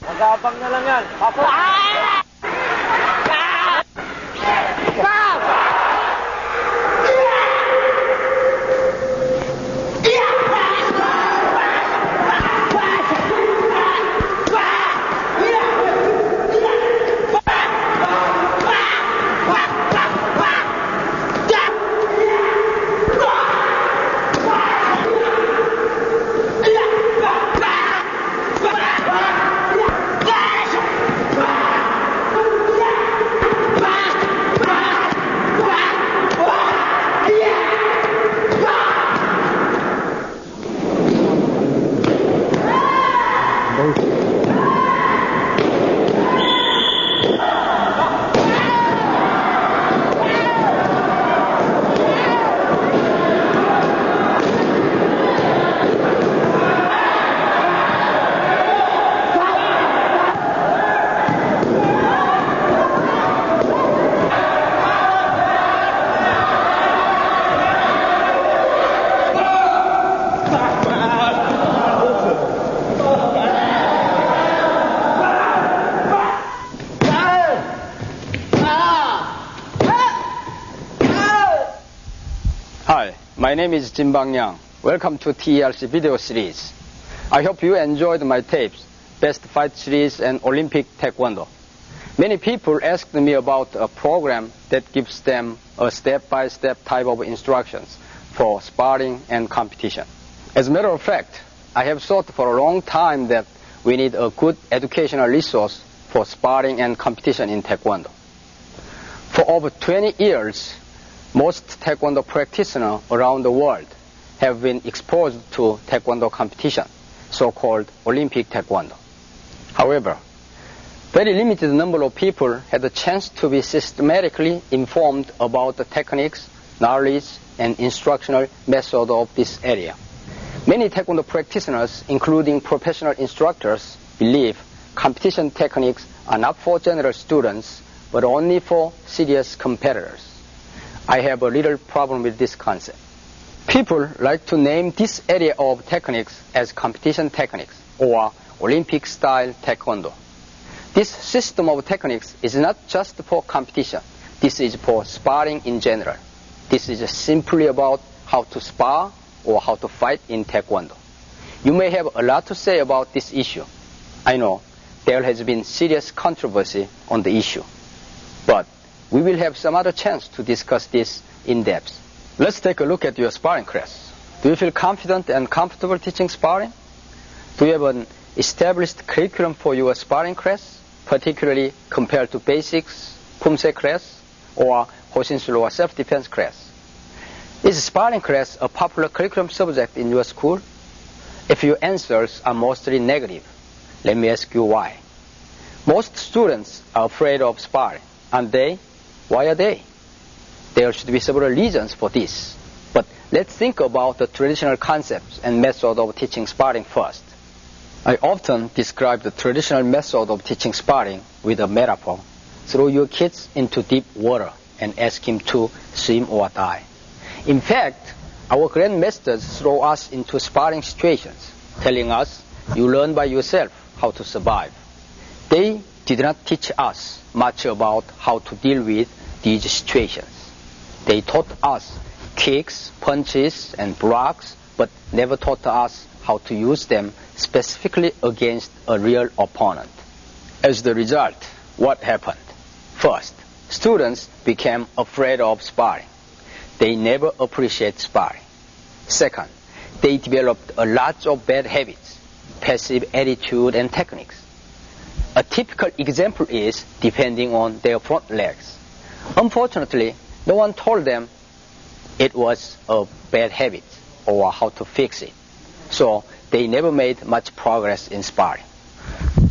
Magabang na lang yan. Pasok! Hi, my name is Jin Bang-yang. Welcome to TELC video series. I hope you enjoyed my tapes, Best Fight Series and Olympic Taekwondo. Many people asked me about a program that gives them a step-by-step type of instructions for sparring and competition. As a matter of fact, I have thought for a long time that we need a good educational resource for sparring and competition in Taekwondo. For over 20 years, most Taekwondo practitioners around the world have been exposed to Taekwondo competition, so-called Olympic Taekwondo. However, very limited number of people had the chance to be systematically informed about the techniques, knowledge, and instructional method of this area. Many Taekwondo practitioners, including professional instructors, believe competition techniques are not for general students, but only for serious competitors. I have a little problem with this concept. People like to name this area of techniques as competition techniques or Olympic-style Taekwondo. This system of techniques is not just for competition. This is for sparring in general. This is simply about how to spar or how to fight in Taekwondo. You may have a lot to say about this issue. I know there has been serious controversy on the issue. But we will have some other chance to discuss this in depth. Let's take a look at your sparring class. Do you feel confident and comfortable teaching sparring? Do you have an established curriculum for your sparring class, particularly compared to basics, Pumse class, or Hoshinsul or self-defense class? Is sparring class a popular curriculum subject in your school? If your answers are mostly negative, let me ask you why. Most students are afraid of sparring, aren't they? Why are they? There should be several reasons for this. But let's think about the traditional concepts and method of teaching sparring first. I often describe the traditional method of teaching sparring with a metaphor. Throw your kids into deep water and ask him to swim or die. In fact, our grandmasters throw us into sparring situations, telling us, you learn by yourself how to survive. They did not teach us much about how to deal with these situations. They taught us kicks, punches, and blocks, but never taught us how to use them specifically against a real opponent. As the result, what happened? First, students became afraid of sparring. They never appreciate sparring. Second, they developed a lot of bad habits, passive attitude, and techniques. A typical example is depending on their front legs. Unfortunately, no one told them it was a bad habit or how to fix it. So they never made much progress in sparring.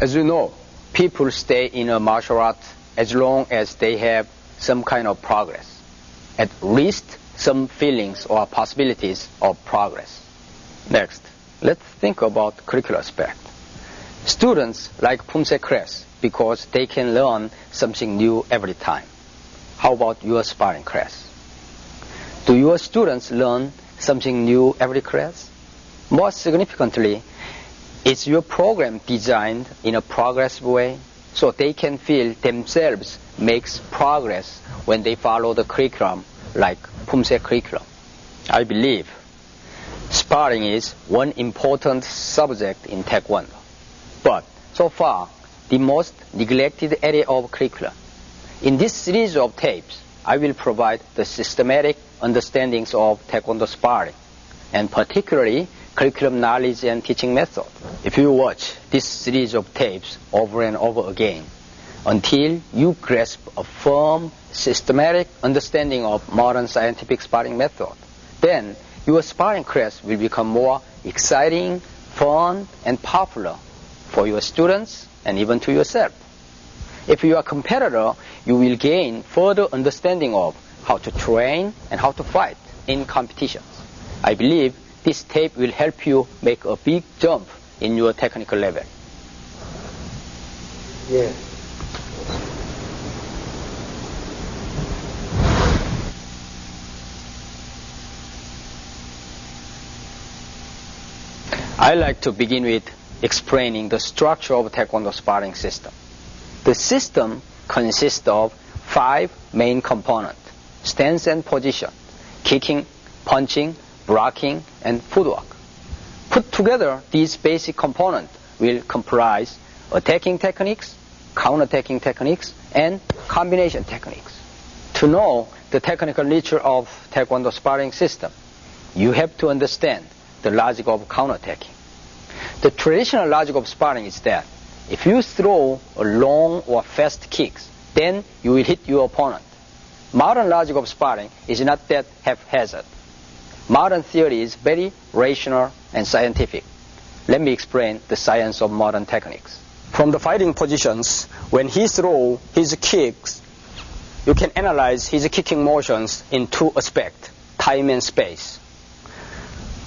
As you know, people stay in a martial art as long as they have some kind of progress, at least some feelings or possibilities of progress. Next, let's think about curricular aspect. Students like Pumse class because they can learn something new every time. How about your sparring class? Do your students learn something new every class? More significantly, is your program designed in a progressive way so they can feel themselves makes progress when they follow the curriculum like Pumse curriculum? I believe sparring is one important subject in Taekwondo, but so far the most neglected area of curriculum. In this series of tapes, I will provide the systematic understandings of Taekwondo sparring, and particularly curriculum knowledge and teaching method. If you watch this series of tapes over and over again until you grasp a firm, systematic understanding of modern scientific sparring method, then your sparring class will become more exciting, fun, and popular for your students and even to yourself. If you are a competitor, you will gain further understanding of how to train and how to fight in competitions. I believe this tape will help you make a big jump in your technical level. Yeah. I like to begin with explaining the structure of Taekwondo sparring system. The system consists of 5 main components: stance and position, kicking, punching, blocking, and footwork. Put together, these basic components will comprise attacking techniques, counter-attacking techniques, and combination techniques. To know the technical nature of Taekwondo sparring system, you have to understand the logic of counter-attacking. The traditional logic of sparring is that if you throw a long or fast kicks, then you will hit your opponent. Modern logic of sparring is not that haphazard. Modern theory is very rational and scientific. Let me explain the science of modern techniques. From the fighting positions, when he throws his kicks, you can analyze his kicking motions in 2 aspects, time and space.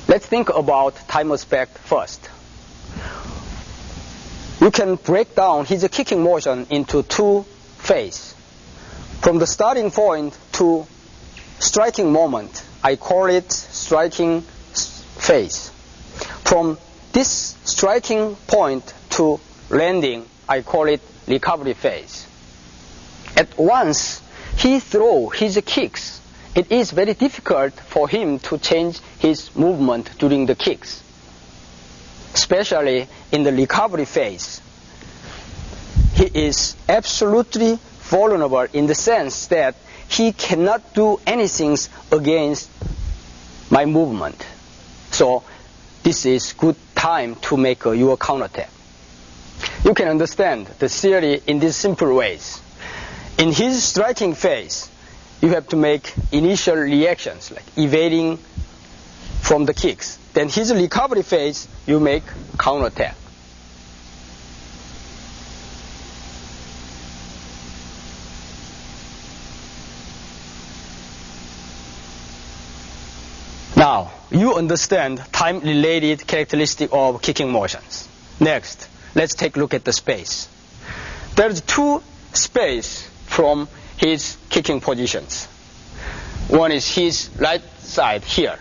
Let's think about time aspect first. You can break down his kicking motion into 2 phases. From the starting point to striking moment, I call it striking phase. From this striking point to landing, I call it recovery phase. At once he throws his kicks, it is very difficult for him to change his movement during the kicks, especially in the recovery phase. He is absolutely vulnerable in the sense that he cannot do anything against my movement. So this is good time to make your counterattack. You can understand the theory in these simple ways. In his striking phase, you have to make initial reactions like evading from the kicks. Then his recovery phase, you make counterattack. Now, you understand time-related characteristic of kicking motions. Next, let's take a look at the space. There's 2 space from his kicking positions. One is his right side here.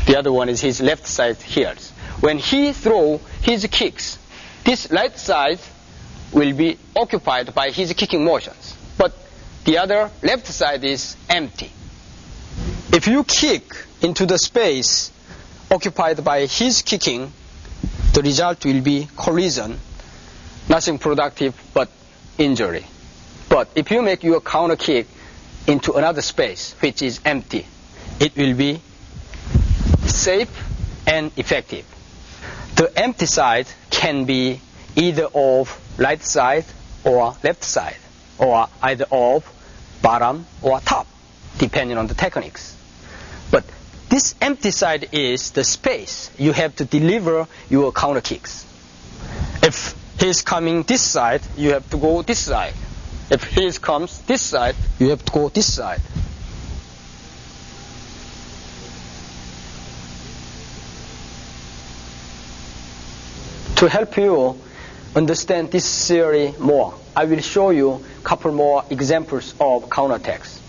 The other one is his left side here. When he throws his kicks, this right side will be occupied by his kicking motions, but the other left side is empty. If you kick into the space occupied by his kicking, the result will be collision, nothing productive but injury. But if you make your counter kick into another space which is empty, it will be safe and effective. The empty side can be either of right side or left side, or either of bottom or top, depending on the techniques. But this empty side is the space you have to deliver your counter kicks. If he's coming this side, you have to go this side. If he comes this side, you have to go this side. To help you understand this theory more, I will show you a couple more examples of counterattacks.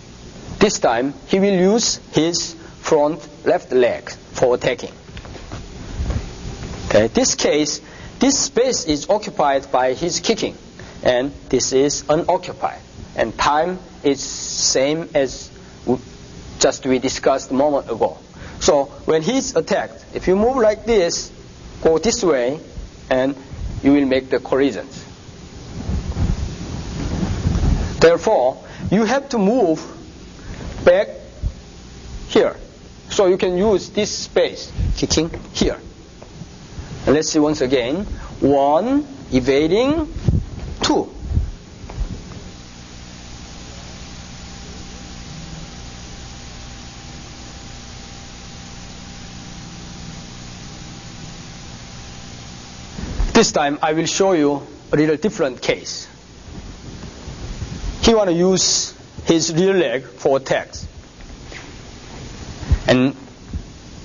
This time, he will use his front left leg for attacking. Okay, this case, this space is occupied by his kicking, and this is unoccupied. And time is same as just we discussed a moment ago. So when he's attacked, if you move like this, go this way, and you will make the collisions. Therefore, you have to move back here. So you can use this space, kicking here. And let's see once again. 1, evading, 2. This time I will show you a little different case. He want to use his rear leg for attacks. And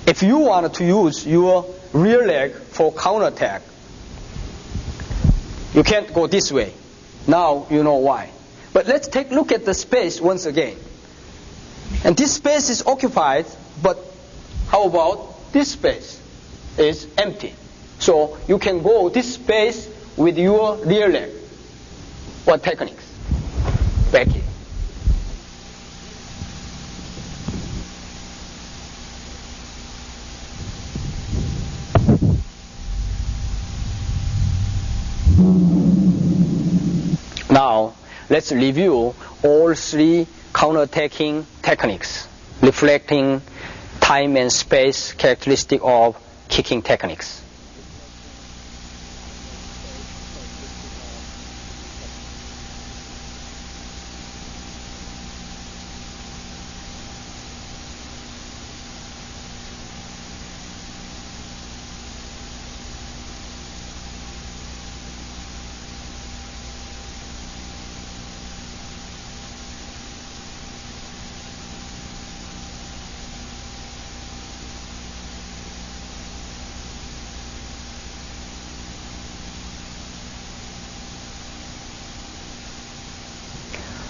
if you wanted to use your rear leg for counterattack, you can't go this way. Now you know why. But let's take a look at the space once again. And this space is occupied, but how about this space? It's empty. So you can go this space with your rear leg. What techniques? Back here. Now, let's review all 3 counterattacking techniques, reflecting time and space characteristic of kicking techniques.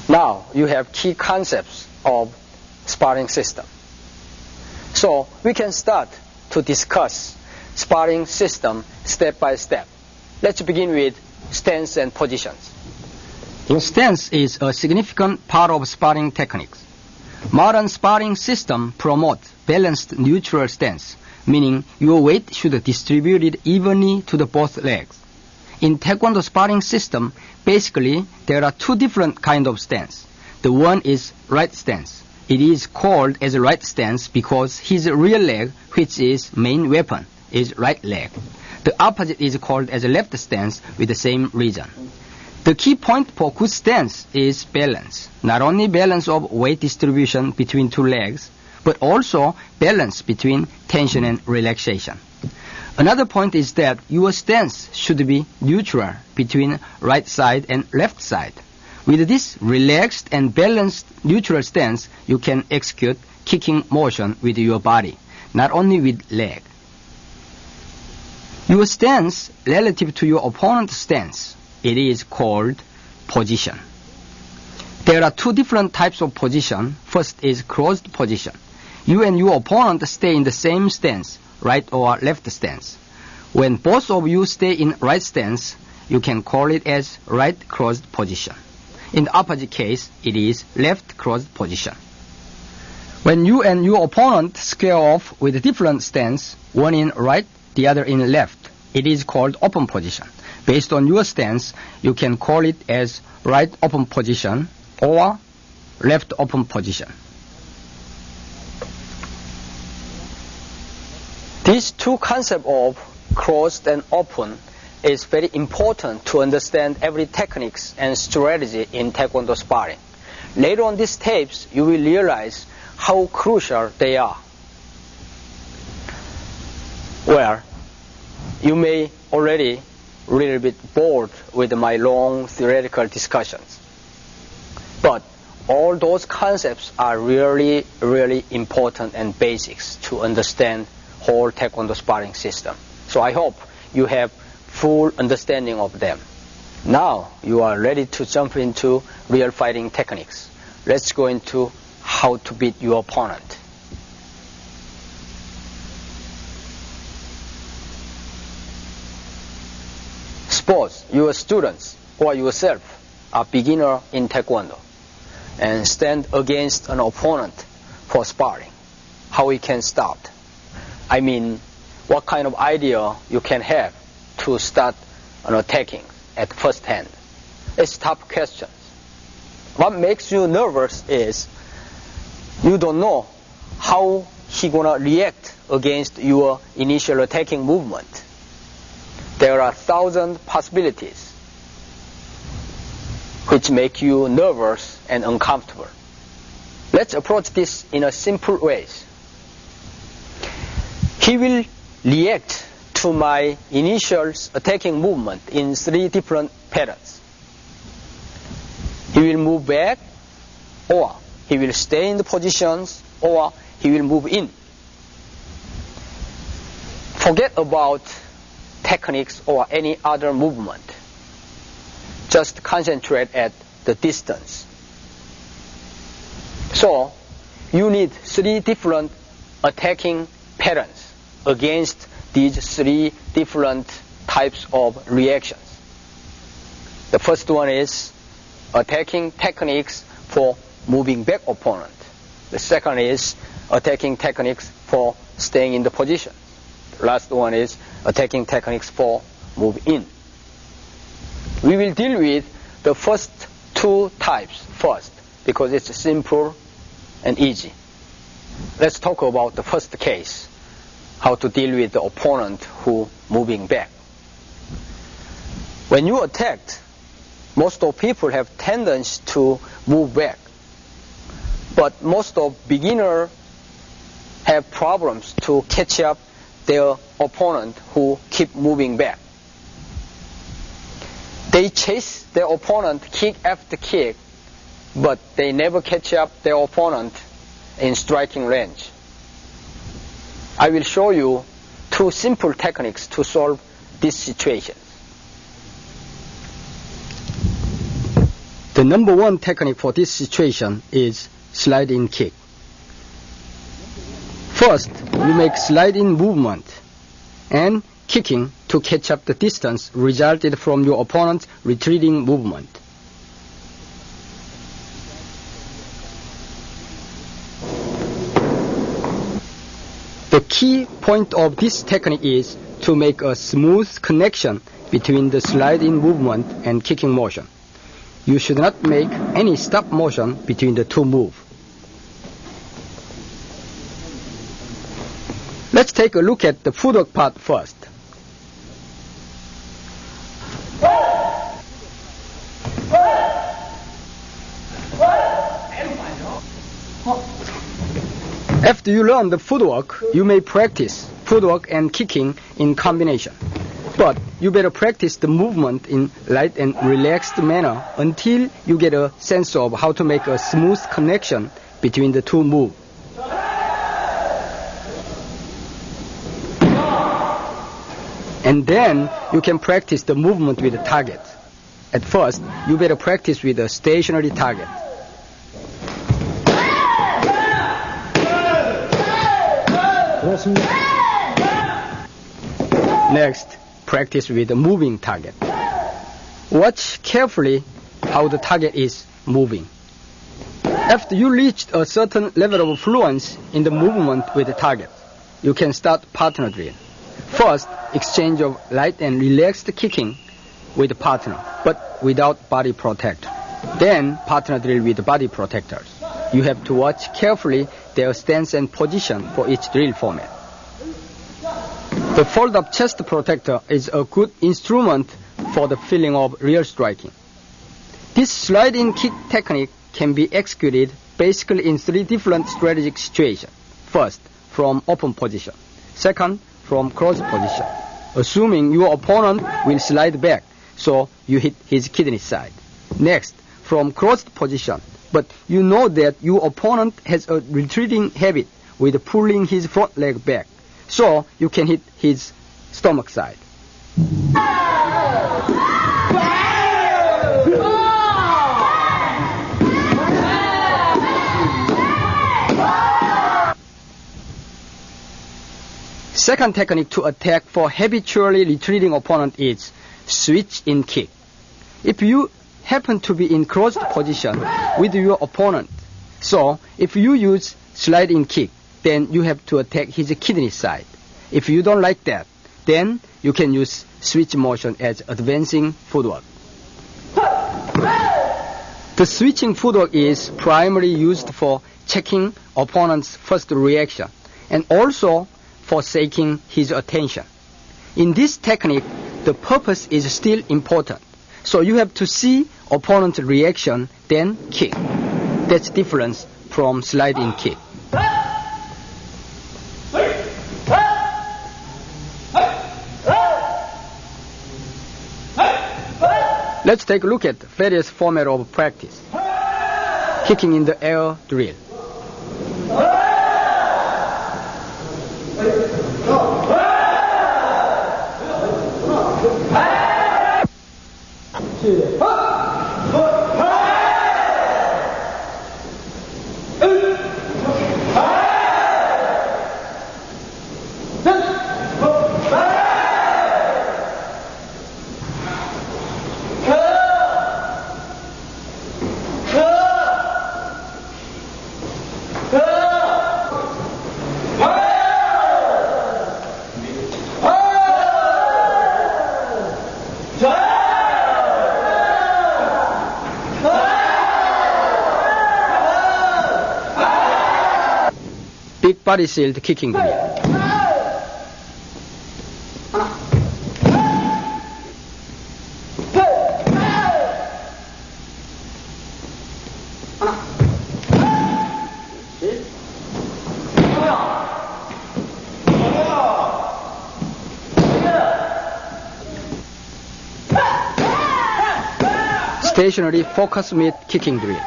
Now you have key concepts of sparring system. So we can start to discuss sparring system step by step. Let's begin with stance and positions. Stance is a significant part of sparring techniques. Modern sparring system promote balanced neutral stance, meaning your weight should be distributed evenly to the both legs. In Taekwondo sparring system, basically there are 2 different kind of stance. The one is right stance. It is called as a right stance because his rear leg, which is main weapon, is right leg. The opposite is called as a left stance with the same reason. The key point for good stance is balance. Not only balance of weight distribution between 2 legs, but also balance between tension and relaxation. Another point is that your stance should be neutral between right side and left side. With this relaxed and balanced neutral stance, you can execute kicking motion with your body, not only with leg. Your stance relative to your opponent's stance, it is called position. There are 2 different types of position. First is closed position. You and your opponent stay in the same stance, right or left stance. When both of you stay in right stance, you can call it as right closed position. In the opposite case, it is left closed position. When you and your opponent square off with a different stance, one in right, the other in left, it is called open position. Based on your stance, you can call it as right open position or left open position. These 2 concepts of closed and open is very important to understand every techniques and strategy in Taekwondo sparring. Later on these tapes, you will realize how crucial they are. Well, you may already a little bit bored with my long theoretical discussions. But all those concepts are really, really important and basics to understand whole Taekwondo sparring system. So I hope you have full understanding of them. Now you are ready to jump into real fighting techniques. Let's go into how to beat your opponent. Suppose your students or yourself are beginner in Taekwondo and stand against an opponent for sparring. How we can start? I mean, what kind of idea you can have to start attacking at first hand? It's tough questions. What makes you nervous is you don't know how he gonna react against your initial attacking movement. There are 1,000 possibilities which make you nervous and uncomfortable. Let's approach this in a simple way. He will react to my initial attacking movement in 3 different patterns. He will move back, or he will stay in the positions, or he will move in. Forget about techniques or any other movement. Just concentrate at the distance. So, you need 3 different attacking patterns against these 3 different types of reactions. The first one is attacking techniques for moving back opponent. The second is attacking techniques for staying in the position. The last one is attacking techniques for move in. We will deal with the first 2 types first because it's simple and easy. Let's talk about the first case, how to deal with the opponent who moving back. When you attacked, most of people have tendency to move back, but most of beginners have problems to catch up their opponent who keep moving back. They chase their opponent kick after kick, but they never catch up their opponent in striking range. I will show you 2 simple techniques to solve this situation. The number 1 technique for this situation is slide-in kick. First, you make slide-in movement and kicking to catch up the distance resulted from your opponent's retreating movement. The key point of this technique is to make a smooth connection between the slide-in movement and kicking motion. You should not make any stop motion between the 2 moves. Let's take a look at the footwork part first. After you learn the footwork, you may practice footwork and kicking in combination. But you better practice the movement in light and relaxed manner until you get a sense of how to make a smooth connection between the 2 moves. And then you can practice the movement with the target. At first, you better practice with a stationary target. Next, practice with a moving target. Watch carefully how the target is moving. After you reached a certain level of fluence in the movement with the target, you can start partner drill. First, exchange of light and relaxed kicking with the partner, but without body protector. Then, partner drill with body protectors. You have to watch carefully their stance and position for each drill format. The fold-up chest protector is a good instrument for the feeling of real striking. This slide-in kick technique can be executed basically in 3 different strategic situations. First, from open position. Second, from closed position, assuming your opponent will slide back, so you hit his kidney side. Next, from closed position, but you know that your opponent has a retreating habit with pulling his front leg back, so you can hit his stomach side. Second technique to attack for habitually retreating opponent is switch in kick. If you happen to be in closed position with your opponent, so if you use slide in kick, then you have to attack his kidney side. If you don't like that, then you can use switch motion as advancing footwork. The switching footwork is primarily used for checking opponent's first reaction and also for seeking his attention. In this technique, the purpose is still important. So you have to see opponent's reaction, then kick. That's difference from slide in kick. Let's take a look at various format of practice. Kicking in the air drill. Big body shield kicking drill. Stationary focus mid kicking drill.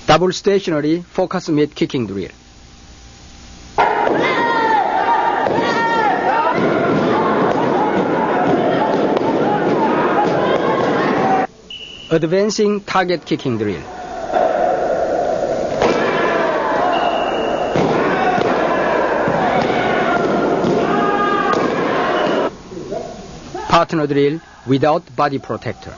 Double stationary focus mid kicking drill. Advancing target kicking drill. Partner drill without body protector.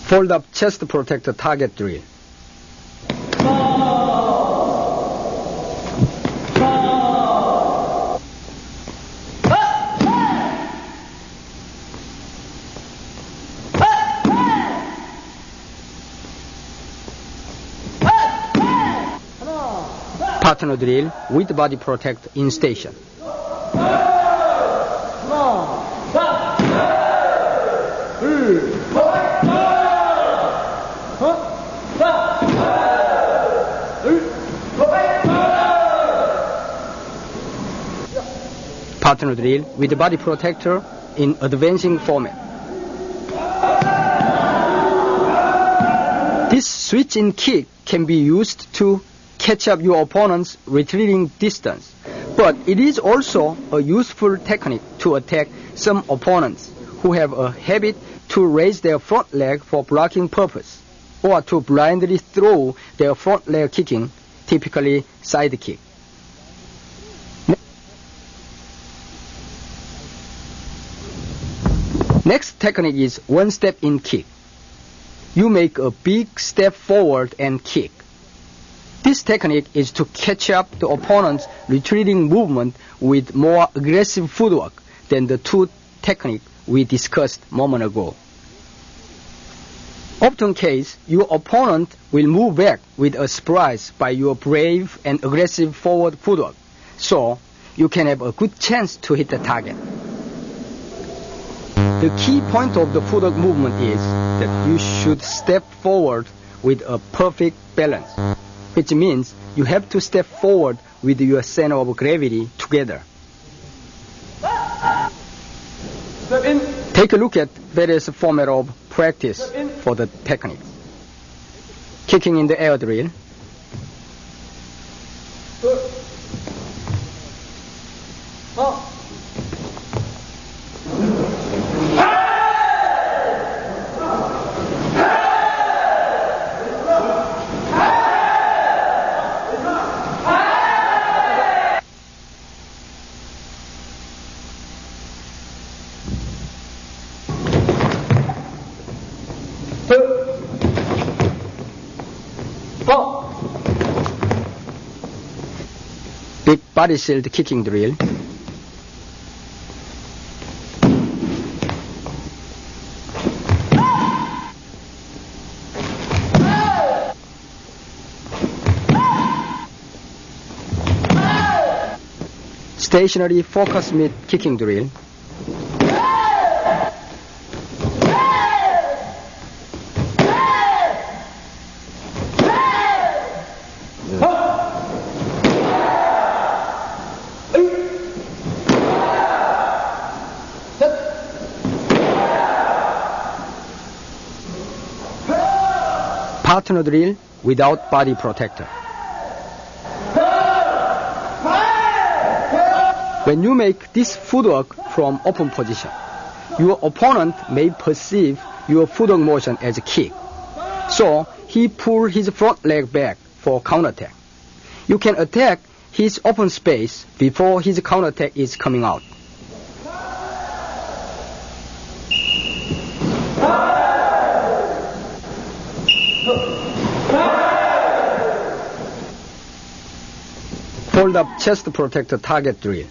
Fold up chest protector target drill. Partner drill with body protector in station. Partner drill with the body protector in advancing format. This switch in kick can be used to catch up your opponent's retreating distance, but it is also a useful technique to attack some opponents who have a habit to raise their front leg for blocking purpose, or to blindly throw their front leg kicking, typically side kick. Next technique is one step in kick. You make a big step forward and kick. This technique is to catch up the opponent's retreating movement with more aggressive footwork than the two techniques we discussed a moment ago. Often case, your opponent will move back with a surprise by your brave and aggressive forward footwork, so you can have a good chance to hit the target. The key point of the footwork movement is that you should step forward with a perfect balance, which means you have to step forward with your center of gravity together. Take a look at various formats of practice for the technique. Kicking in the air drill. Big body shield kicking drill. Stationary focus mid kicking drill. Partner drill without body protector. When you make this footwork from open position, your opponent may perceive your footwork motion as a kick. So he pulls his front leg back for counterattack. You can attack his open space before his counterattack is coming out. Hold up chest protector target drill.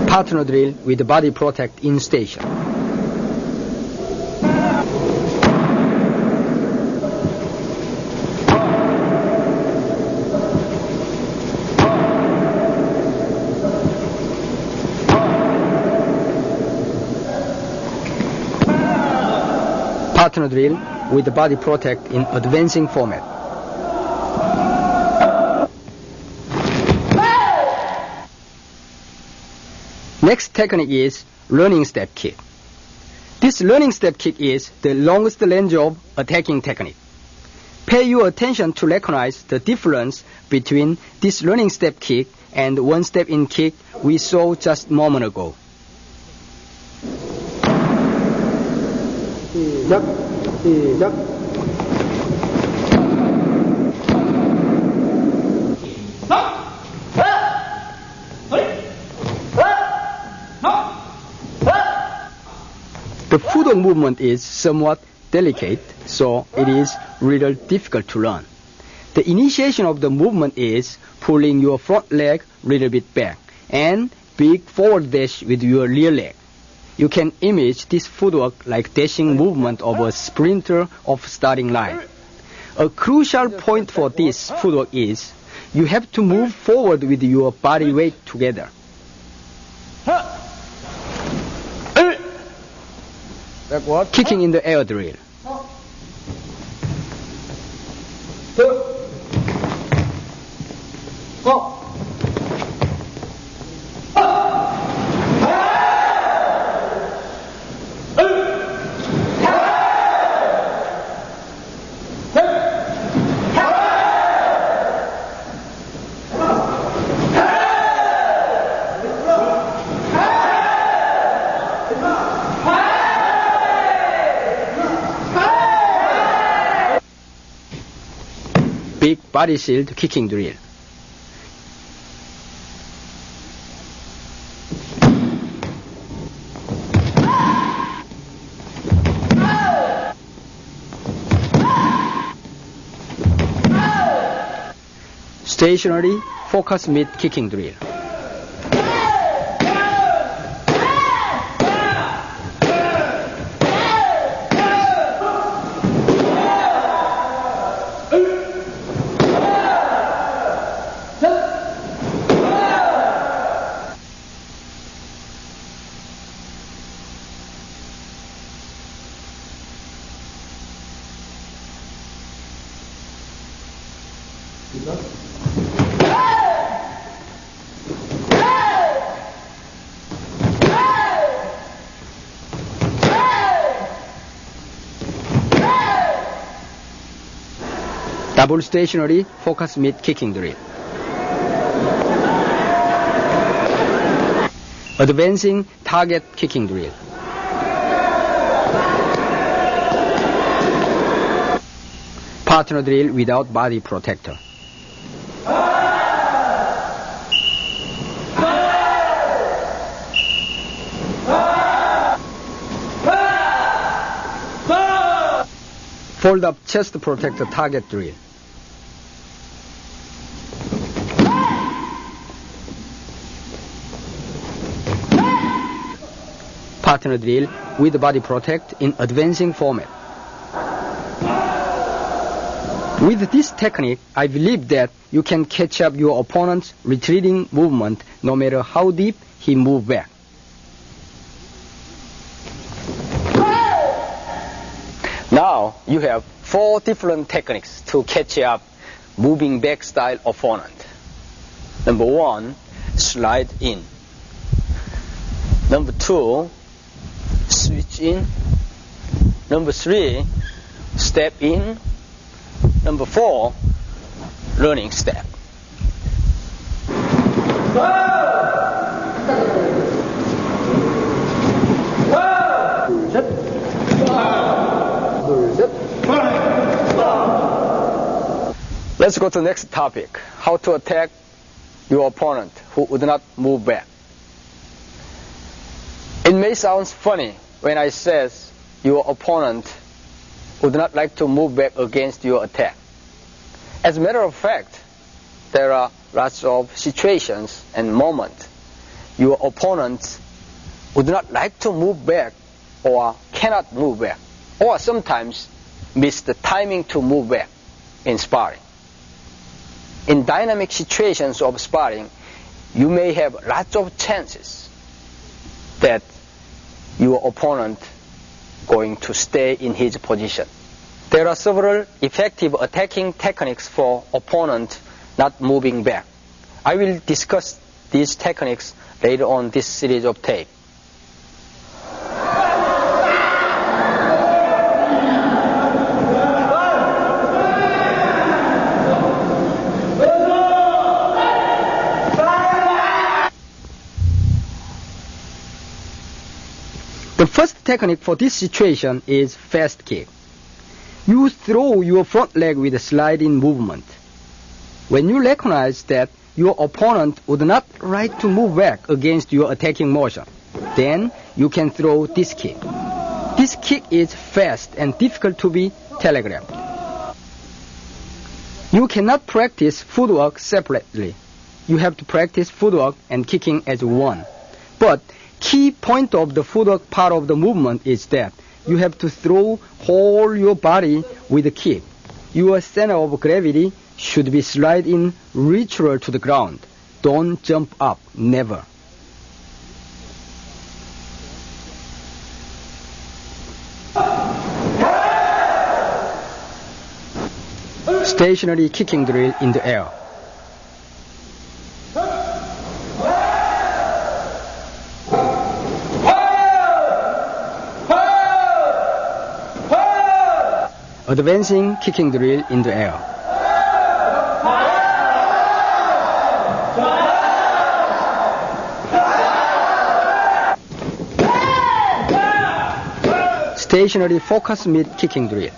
Partner drill with the body protect in station. Partner drill with the body protect in advancing format. Next technique is running step kick. This running step kick is the longest range of attacking technique. Pay your attention to recognize the difference between this running step kick and one step in kick we saw just a moment ago. The footwork movement is somewhat delicate, so it is really difficult to learn. The initiation of the movement is pulling your front leg a little bit back and big forward dash with your rear leg. You can image this footwork like dashing movement of a sprinter off starting line. A crucial point for this footwork is you have to move forward with your body weight together. Backward. Kicking in the air drill. Big body shield kicking drill. Stationary focus mid kicking drill. Double stationary focus mid kicking drill. Advancing target kicking drill. Partner drill without body protector. Fold up chest protector target drill. Partner drill with body protect in advancing format. With this technique, I believe that you can catch up your opponent's retreating movement no matter how deep he moves back. Now you have 4 different techniques to catch up moving back style opponent. Number 1, slide in. Number 2, switch in. Number 3, step in. Number 4, running step. Let's go to the next topic, how to attack your opponent who would not move back. It may sound funny when I says your opponent would not like to move back against your attack. As a matter of fact, there are lots of situations and moments your opponent would not like to move back or cannot move back, or sometimes miss the timing to move back in sparring. In dynamic situations of sparring, you may have lots of chances that your opponent going to stay in his position. There are several effective attacking techniques for opponent not moving back. I will discuss these techniques later on this series of tape. The first technique for this situation is fast kick. You throw your front leg with a sliding movement. When you recognize that your opponent would not like to move back against your attacking motion, then you can throw this kick. This kick is fast and difficult to be telegraphed. You cannot practice footwork separately. You have to practice footwork and kicking as one. But key point of the footwork part of the movement is that you have to throw whole your body with a kick. Your center of gravity should be slide in lateral to the ground. Don't jump up, never. Stationary kicking drill in the air. Advancing kicking drill in the air. Stationary focus mid kicking drill.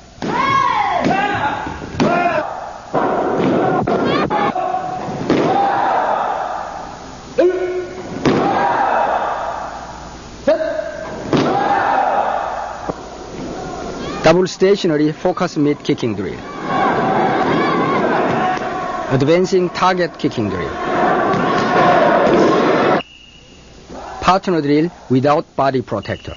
Double stationary focus mid kicking drill. Advancing target kicking drill. Partner drill without body protector.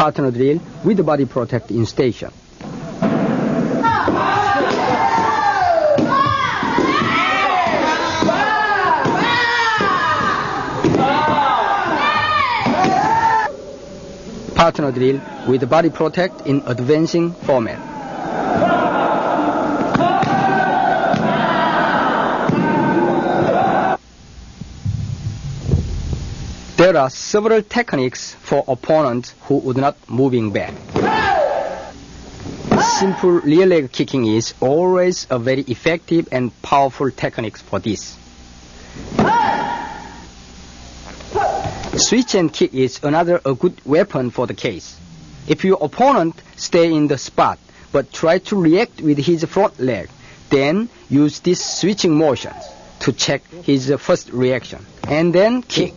Partner drill with body protect in station. Partner drill with body protect in advancing format. There are several techniques for opponents who would not moving back. Simple rear leg kicking is always a very effective and powerful technique for this. Switch and kick is another a good weapon for the case. If your opponent stay in the spot but try to react with his front leg, then use these switching motions to check his first reaction and then kick.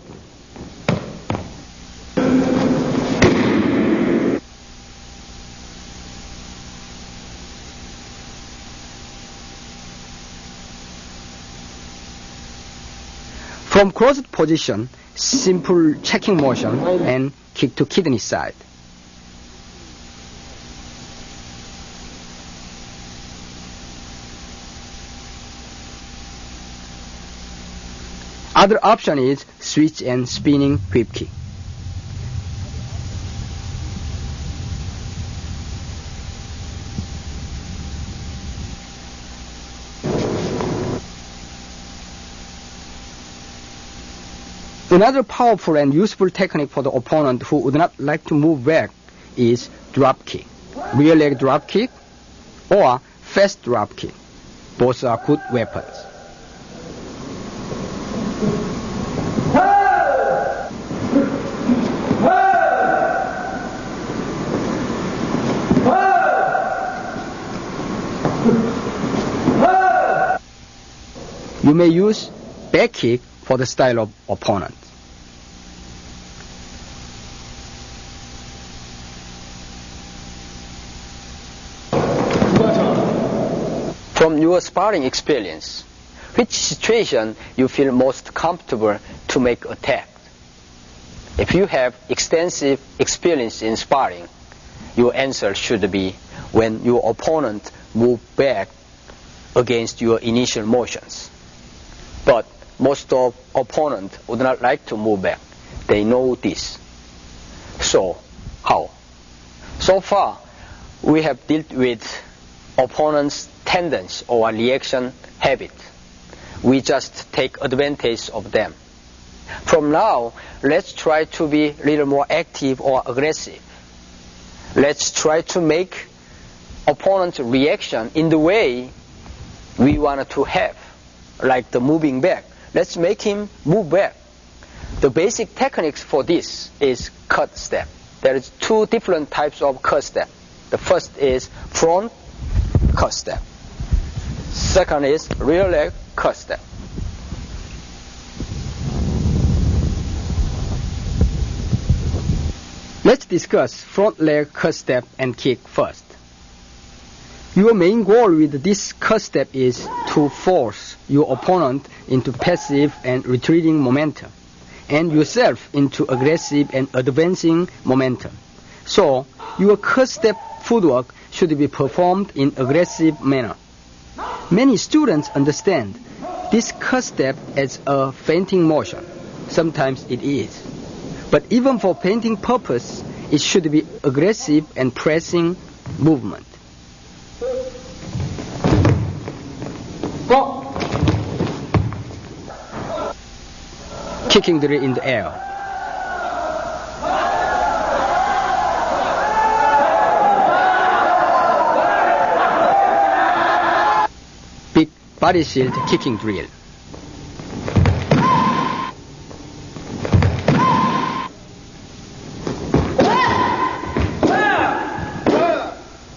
From crossed position, simple checking motion and kick to kidney side. Other option is switch and spinning whip kick. Another powerful and useful technique for the opponent who would not like to move back is drop kick, rear leg drop kick, or fast drop kick. Both are good weapons. You may use back kick for the style of opponent. From your sparring experience, which situation you feel most comfortable to make attack? If you have extensive experience in sparring, your answer should be when your opponent moves back against your initial motions. But most of opponents would not like to move back. They know this. So, how? So far, we have dealt with opponent's tendency or reaction habit. We just take advantage of them. From now, let's try to be a little more active or aggressive. Let's try to make opponent's reaction in the way we want to have, like the moving back. Let's make him move back. The basic techniques for this is cut step. There is two different types of cut step. The first is front cut step. Second is rear leg cut step. Let's discuss front leg cut step and kick first. Your main goal with this cut step is to force your opponent into passive and retreating momentum, and yourself into aggressive and advancing momentum. So, your cut step footwork should be performed in aggressive manner. Many students understand this cut step as a feinting motion. Sometimes it is. But even for feinting purpose, it should be aggressive and pressing movement. Kicking drill in the air. Big body shield kicking drill.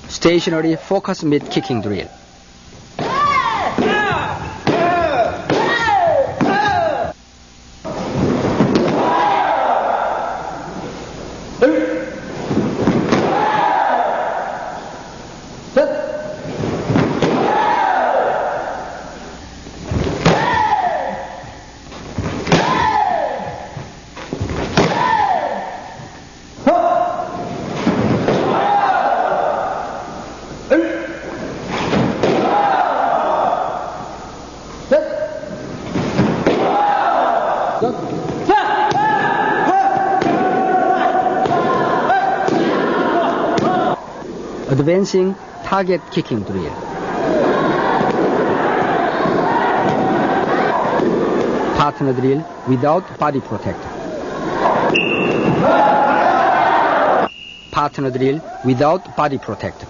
Stationary focus mid kicking drill. advancing target kicking drill. Partner drill without body protector. Partner drill without body protector.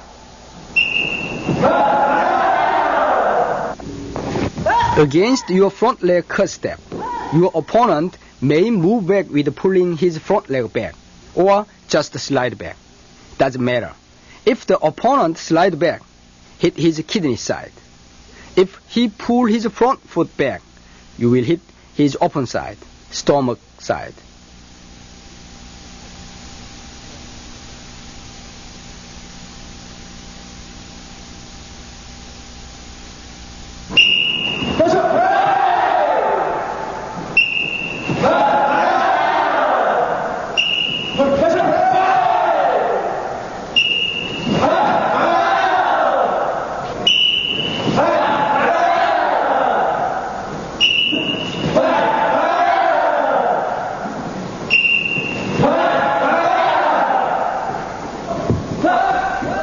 Against your front leg cut step, your opponent may move back with pulling his front leg back, or just slide back. Doesn't matter. If the opponent slide back, hit his kidney side. If he pull his front foot back, you will hit his open side, stomach side.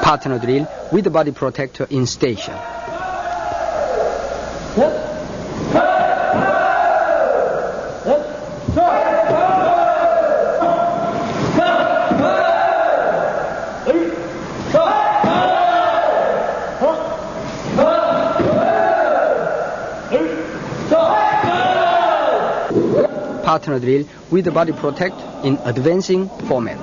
Partner drill with the body protector in station. Partner drill with the body protector in advancing format.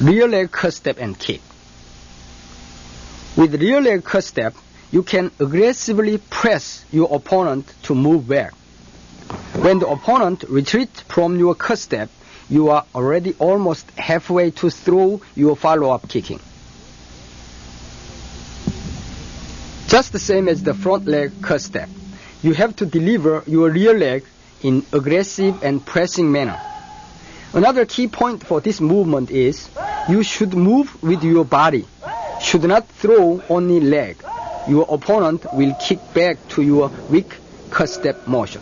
Rear leg cut step and kick. With rear leg cut step, you can aggressively press your opponent to move back. When the opponent retreats from your cut step, you are already almost halfway to throw your follow-up kicking. Just the same as the front leg cut step, you have to deliver your rear leg in aggressive and pressing manner. Another key point for this movement is you should move with your body, should not throw only leg. Your opponent will kick back to your weak cut step motion.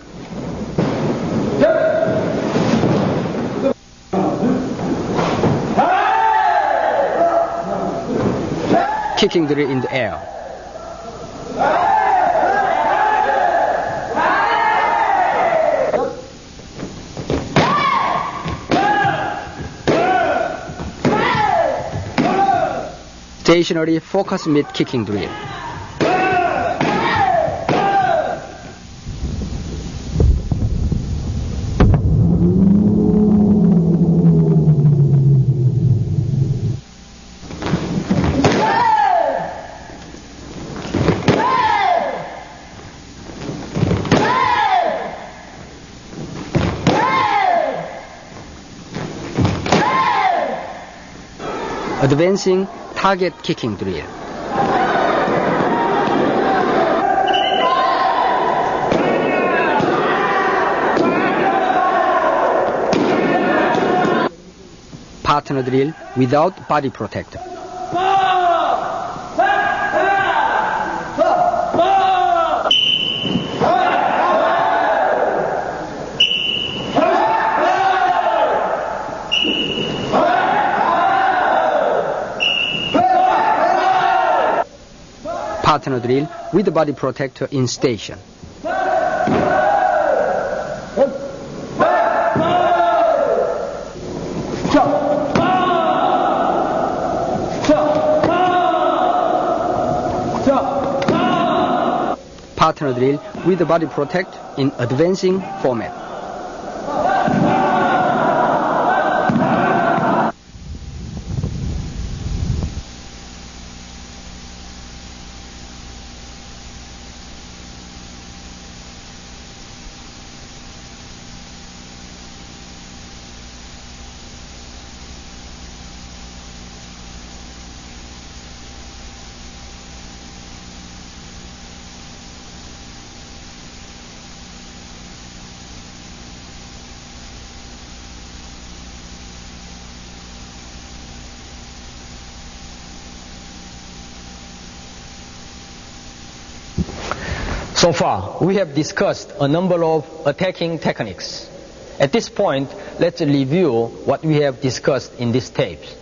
Kicking drill in the air. Stationary focus mid kicking drill. Advancing target kicking drill. Partner drill without body protector. Partner drill with the body protector in station. Partner drill with the body protector in advancing format. So far, we have discussed a number of attacking techniques. At this point, let's review what we have discussed in these tapes.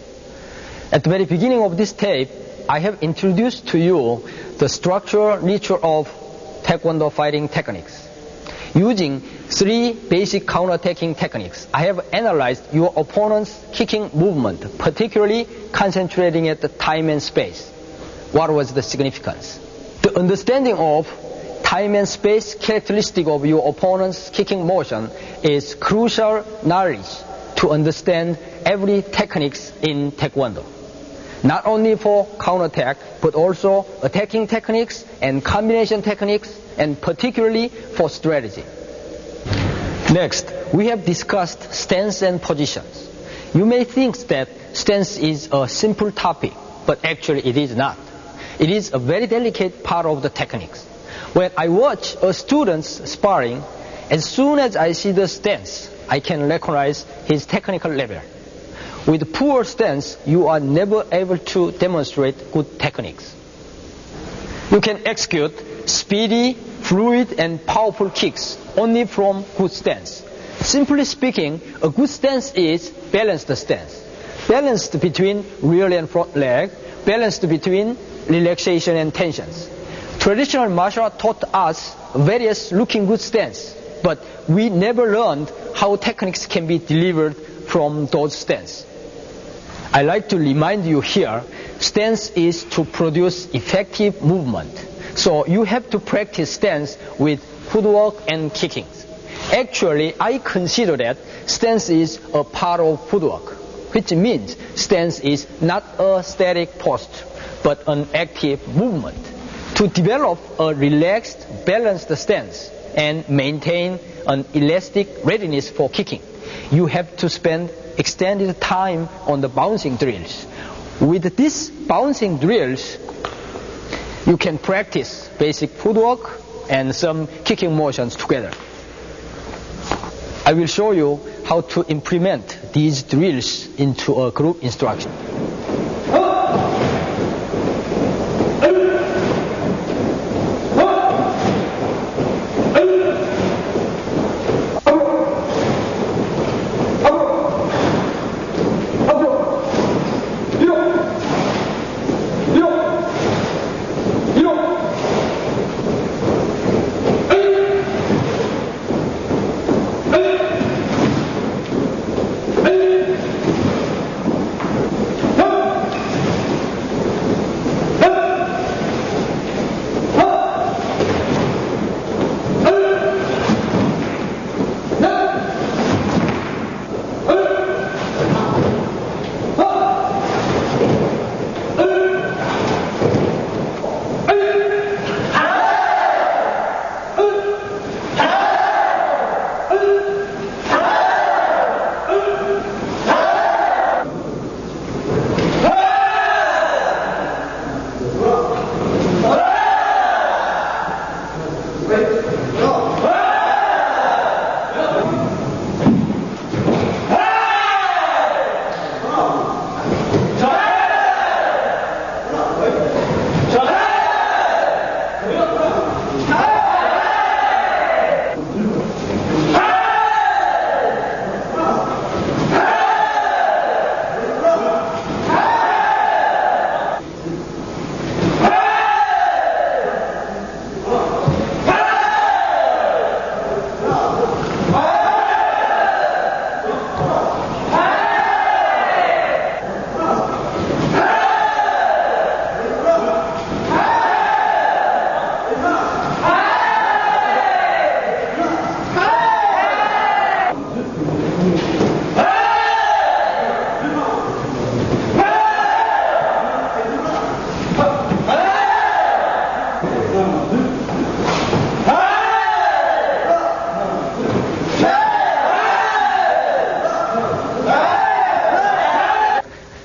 At the very beginning of this tape, I have introduced to you the structural nature of Taekwondo fighting techniques. Using 3 basic counter-attacking techniques, I have analyzed your opponent's kicking movement, particularly concentrating at the time and space. What was the significance? The understanding of time and space characteristic of your opponent's kicking motion is crucial knowledge to understand every techniques in Taekwondo. Not only for counterattack, but also attacking techniques and combination techniques, and particularly for strategy. Next, we have discussed stance and positions. You may think that stance is a simple topic, but actually it is not. It is a very delicate part of the techniques. When I watch a student's sparring, as soon as I see the stance, I can recognize his technical level. With poor stance, you are never able to demonstrate good techniques. You can execute speedy, fluid, and powerful kicks only from good stance. Simply speaking, a good stance is balanced stance. Balanced between rear and front leg, balanced between relaxation and tensions. Traditional martial art taught us various looking good stance, but we never learned how techniques can be delivered from those stance. I like to remind you here, stance is to produce effective movement. So you have to practice stance with footwork and kicking. Actually, I consider that stance is a part of footwork, which means stance is not a static posture, but an active movement. To develop a relaxed, balanced stance and maintain an elastic readiness for kicking, you have to spend extended time on the bouncing drills. With these bouncing drills, you can practice basic footwork and some kicking motions together. I will show you how to implement these drills into a group instruction.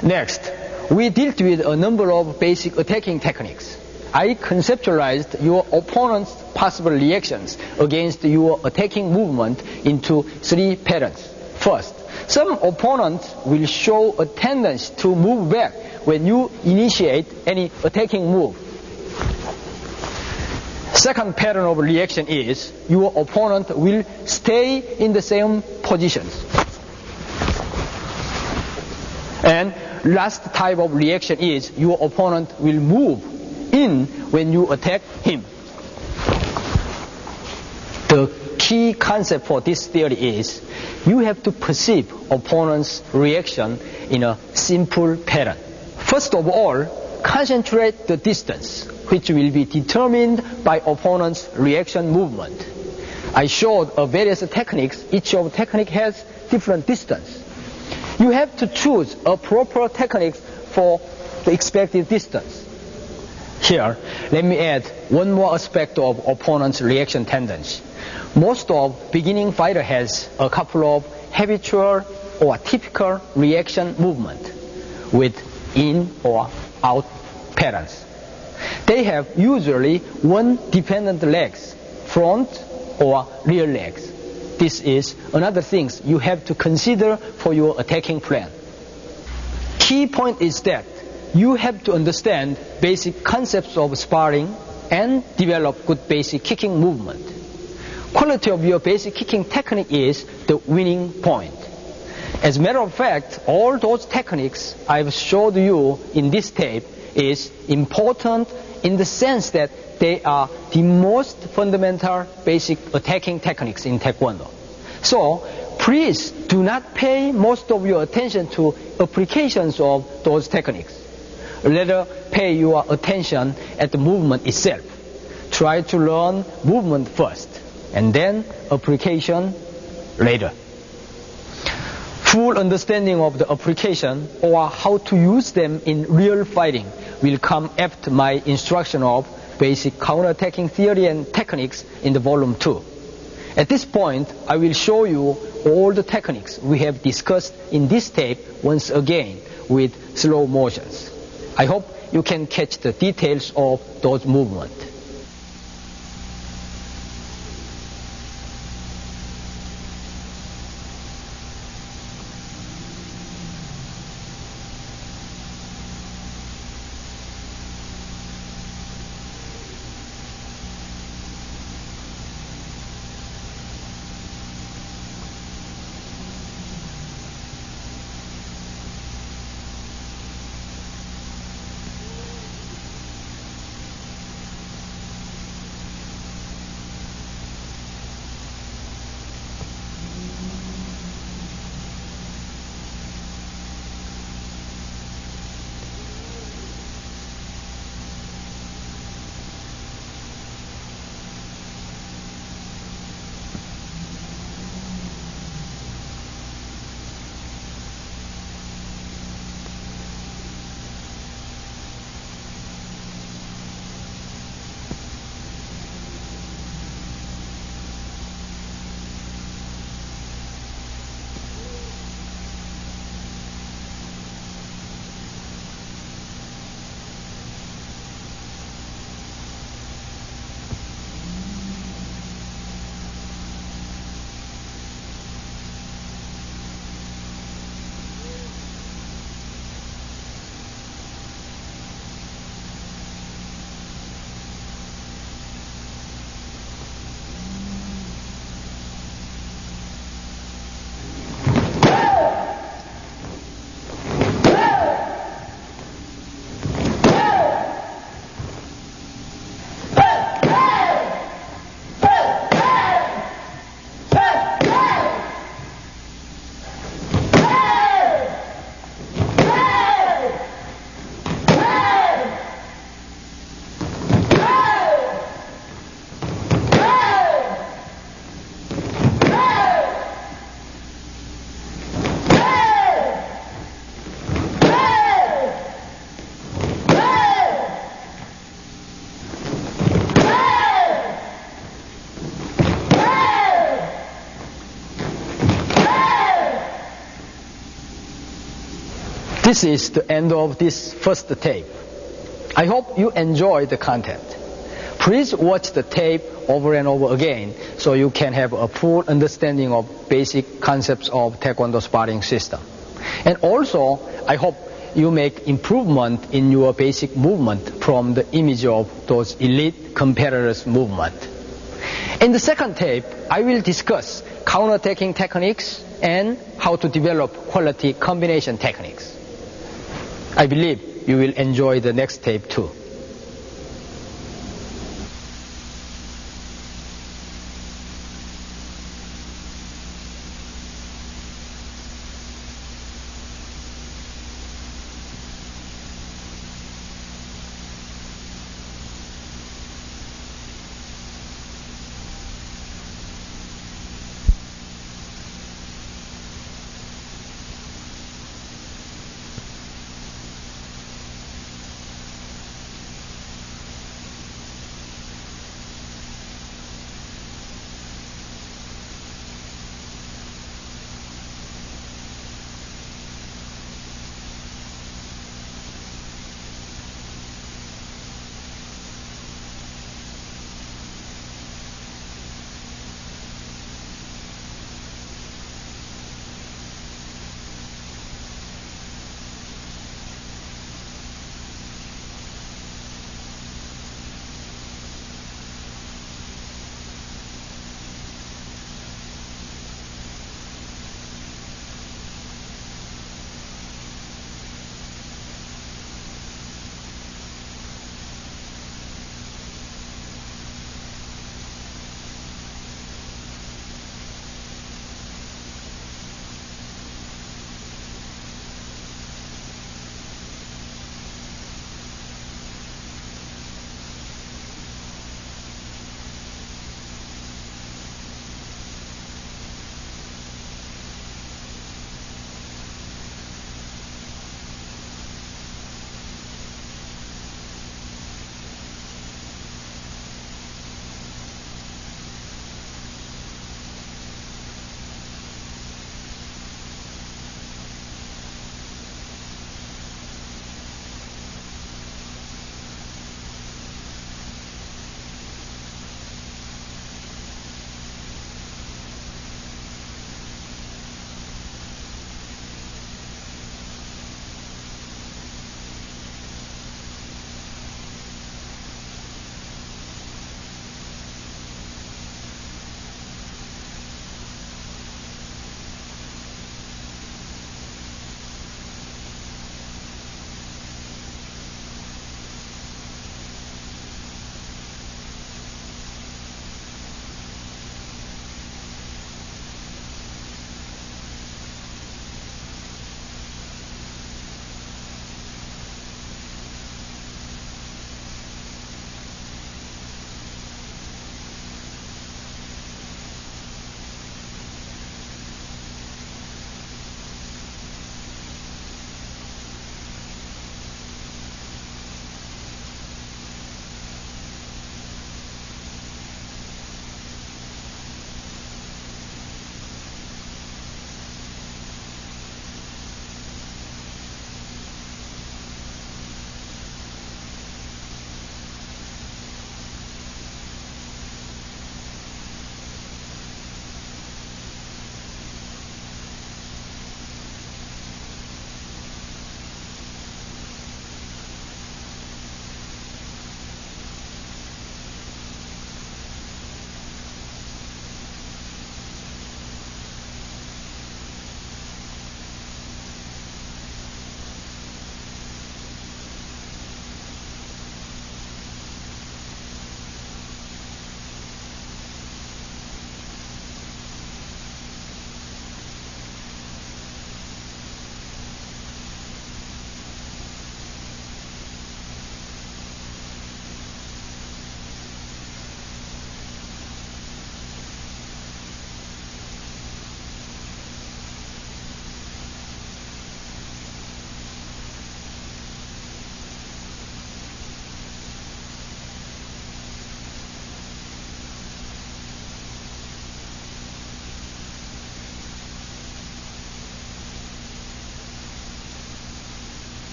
Next, we dealt with a number of basic attacking techniques. I conceptualized your opponent's possible reactions against your attacking movement into 3 patterns. First, some opponents will show a tendency to move back when you initiate any attacking move. Second pattern of reaction is your opponent will stay in the same positions. And last type of reaction is your opponent will move in when you attack him. The key concept for this theory is you have to perceive opponent's reaction in a simple pattern. First of all, concentrate the distance, which will be determined by opponent's reaction movement. I showed various techniques. Each of technique has different distance. You have to choose a proper technique for the expected distance. Here, let me add one more aspect of opponent's reaction tendency. Most of beginning fighter has a couple of habitual or typical reaction movement with in or out patterns. They have usually one dependent legs, front or rear legs. This is another thing you have to consider for your attacking plan. Key point is that you have to understand basic concepts of sparring and develop good basic kicking movement. Quality of your basic kicking technique is the winning point. As a matter of fact, all those techniques I've showed you in this tape is important in the sense that they are the most fundamental basic attacking techniques in Taekwondo. So please do not pay most of your attention to applications of those techniques. Rather pay your attention at the movement itself. Try to learn movement first and then application later. Full understanding of the application or how to use them in real fighting will come after my instruction of basic counter-attacking theory and techniques in the volume 2. At this point, I will show you all the techniques we have discussed in this tape once again with slow motions. I hope you can catch the details of those movements. This is the end of this first tape. I hope you enjoy the content. Please watch the tape over and over again so you can have a full understanding of basic concepts of Taekwondo sparring system. And also, I hope you make improvement in your basic movement from the image of those elite competitors' movement. In the second tape, I will discuss counterattacking techniques and how to develop quality combination techniques. I believe you will enjoy the next tape too.